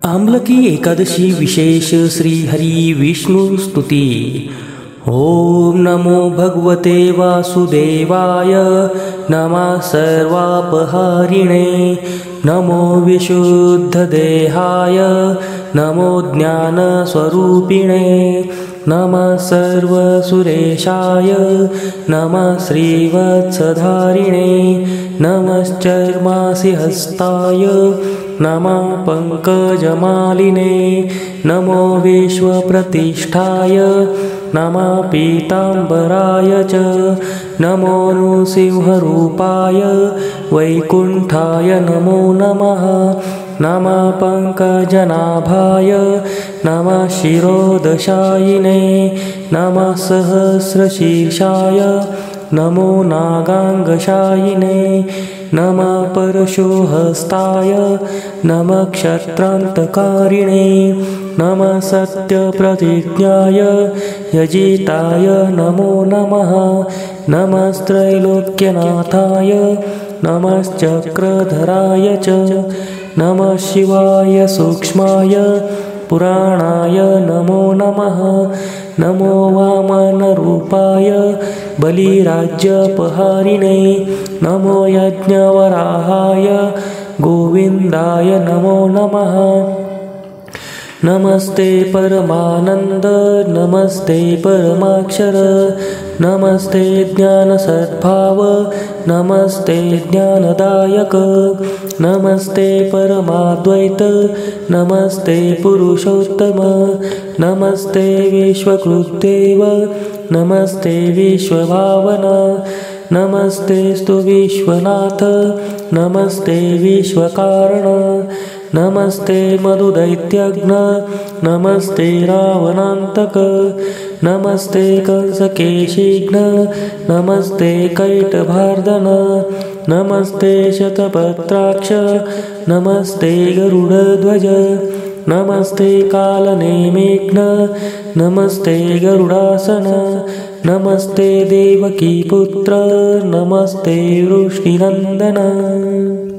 आम्लकी एकादशी विशेष श्री हरि विष्णु स्तुति। ओम नमो भगवते वासुदेवाय, नमः सर्वापहारिणे, नमो विशुद्धदेहाय, नमो ज्ञानस्वरूपिणे, नमः सर्वसुरेशाय, नमः श्रीवत्सधारिणे, नमश्चर्मासि हस्ताय, नमः पंकजमालिने, नमो विश्वप्रतिष्ठाय, नमः पीताम्बराय च, नमो नृसिंहरूपाय वैकुण्ठाय नमो नमः, नमः पंकजनाभाय, नमः शिरोदशायिने, नमः सहस्रशीर्षाय, नमो नागांगशायिने, नमः परशुहस्ताय, नमः क्षत्रान्तकारिणे, नमः सत्यप्रतिज्ञाय यजिताय नमो नमः, नमस्त्रैलोक्यनाथाय, नमश्चक्रधराय च, नमः शिवाय सूक्ष्माय पुराणाय नमो नमः, नमो वामनरूपाय बलिराज्यपहारिणे, नमो यज्ञवराहाय गोविन्दाय नमो नमः, नमस्ते परमानंद, नमस्ते परमाक्षर, नमस्ते ज्ञानसद्भाव, नमस्ते ज्ञानदायक, नमस्ते परमाद्वैत, नमस्ते पुरुषोत्तम, नमस्ते विश्वकृदेव, नमस्ते विश्वभावना, नमस्तेस्तु विश्वनाथ, नमस्ते विश्वकारण, नमस्ते मधुदैत्यघ्न, नमस्ते रावणान्तक, नमस्ते कंसकेशिघ्न, नमस्ते कैटभार्दन, नमस्ते शतपत्राक्ष, नमस्ते गरुडध्वज, नमस्ते कालनेमिघ्न, नमस्ते गरुडासन, नमस्ते देवकीपुत्र, नमस्ते वृष्णिनन्दन।